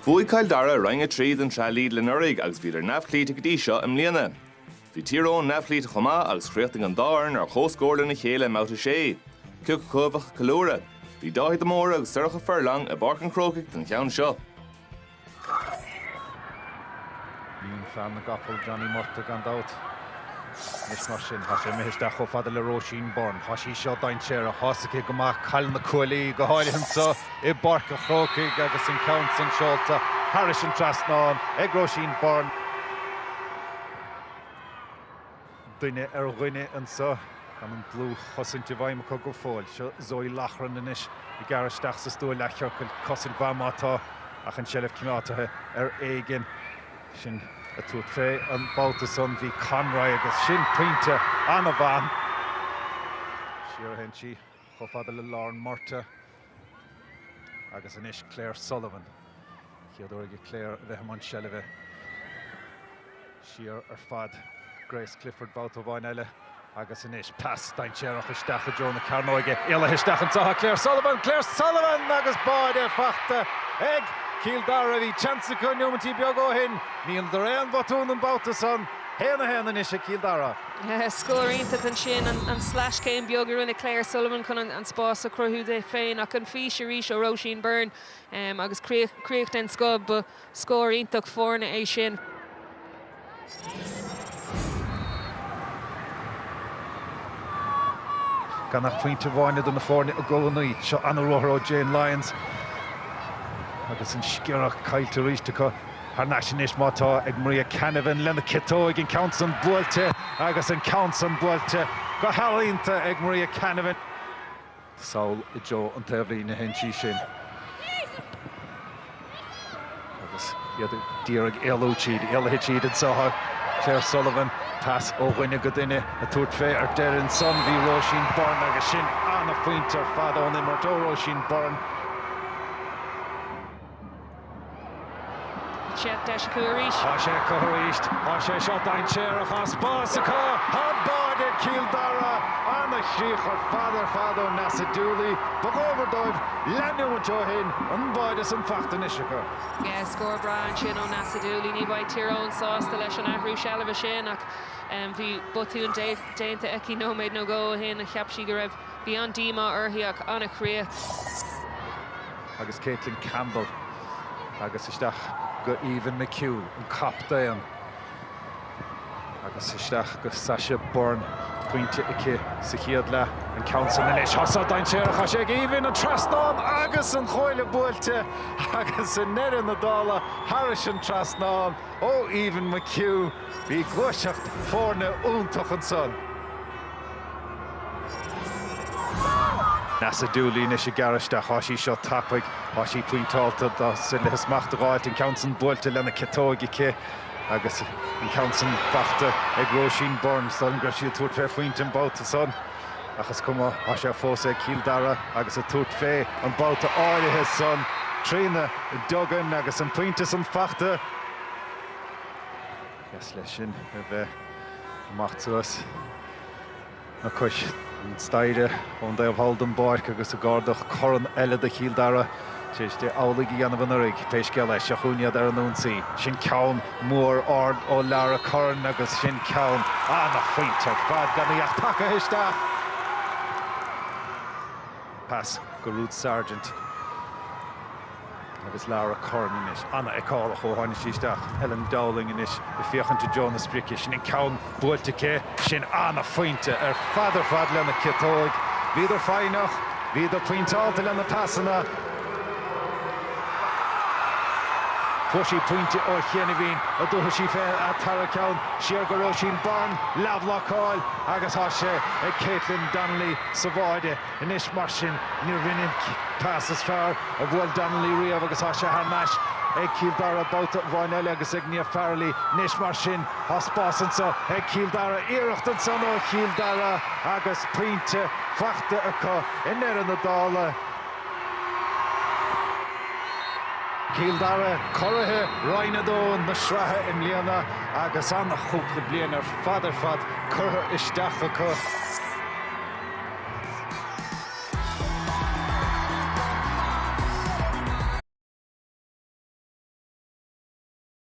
Bhuaigh Kildare rang a tríd an tra Lidl Leagues agus bhí nafhlíte go dtí seo iomlán. Bhí Tír Eoghain nafhlíte chomá agus Sraith an Darn ar chóscóir na chéile mouta sé. Cúg chumhach clár. Bhí dáithid mór agus suircha furlong a barcan crócaigh den cheann seo. Bhíon fan na gapal Johnny Murta gan dát. Nis mar sin, has sé mihisteach ó fada le Róisín Born. Hasí seo daint séar a hásaigh go maith cail na cualaí go háirithe sa I barca chrócaigh agus an count san seolta. Harris an trasnáin ag Róisín Born. Duine ar ghuine an sa gan an glú Seinnteoir TG4 go fáil. Seo Zoe Lachran inis I garisteach sa stúil leithiocail cosil bhamátá ach an seileh cineátathe ar éigean. Sin a tuair fé an báta son bhí Conroy agus sin puinte an a bhain. Siar hensi cho fada le Lauren Murta agus inis Claire Sullivan. Chiaadóige Claire bheith man seileh. Siar ar fad Grace Clifford báta bhain eile agus inis pass daint séarach isteach a Joanna Carnoige. Éile isteach an taha Claire Sullivan agus báide fachta ag Kildare bhí chance go neomantí beag ó hin. Níl de réan bhatún an báta son. Héna inis a Kildare. Scóirínta an sin an slash céim beag ar ina Claire Sullivan chun an spás a cruthú de féin ach an fís a rís ó Róisín Byrne agus críocht den scob scóiríntaach fórna é sin. Gan nach puinte bháine don na fórne a ggónaí seo an rothróid Jane Lyons. Agus an sciarach caiilte ríiste haar nationis mátá ag Maria Canavan lena citóig an count san buailte agus an count san buailte go hálínta ag Maria Canavan. Saul I Joe an taobhlí na hensí sin. Agus iad díreag éilehid siad an saotha Claire Sullivan pass ó bhaine go duine a tuairt fé ar deireann son bhí Róisín Born agus sin anna faointe ar fad ón immert ó Róisín Born. Check dash Courage. Sé seo daint séarach an spás acu. Báide Kildare an a chríoch ar fad ó Nasc ba overdóibh leanú an teohin an báide san fachta is acu. Scór bra an sin ó Nasc ní bhaid Tír Eoghain sásta leis an ahrú sealamh sin ach bhí botún déanta aici nóméid nó go hin a cheapsí go raibh bhí an díma orthaíach anna chríoch. Agus Caitlin Campbell agus isteach go Even McHugh an cap daon. Agus isteach go Sasha Byrne puinte ici sa chiad le an count san inis. Hasá daint séarach a sé Even an trasnáin agus an choile buailte agus an neir na dála Harris an trasnáin ó Even McHugh bhí gluiseacht fórna úntach an son. Nasc inis a garisteach hasí seo tapig hasí puintáilta dá sin le hasmachtaráid an count san buailte lena citóig ici agus an count san fachta ag Róisín Born son gur siad tuairt fé faointe an báta son agus cuma sé fós ag Kildare agus a tuairt fé an báta áirithe son trína dogan agus an puinte san fachta. Yes leis sin a bheith amachtas na cuis an staire ón déobh Halden Barc agus a gárdach choran eile de Kildare. Téis de álaigh anna bhanarig péis ge leis a chúnead ar an únsaí. Sin ceann mór ard ó Lara Corran agus sin ceann anna faointe ar fad gan íocht taca isteach. Pass go Ruth Sargent agus Lara Corran inis anna icála chóháine síisteach Ellen Dowling inis I fiochananta Jonas Brice sin ceann buailte cé sin anna faointe ar fad lena citóig. Bhíidir féinach, bhíidir puintáilta lena passanna. Tuaisí puinte ó Chéanahín a dútha sí fé a tara ceann siar go Róisín Born leabhlacáil agus há sé ag Caitlin Donnelly sa bháide inis mar sin ní rinneann passas fearr a bhfuil Donnelly riamh agus há sé thnáis ag Kildare báta bhain eile agus ag Nia Farrelly níos mar sin há spásansa ag Kildare iireachtan san ó Kildare agus puinte fachta acu in éire na dála. Kildare choirithe roinadón na sraithe imlíana agus anna chúpla bliain ar fad curtha isteach acu.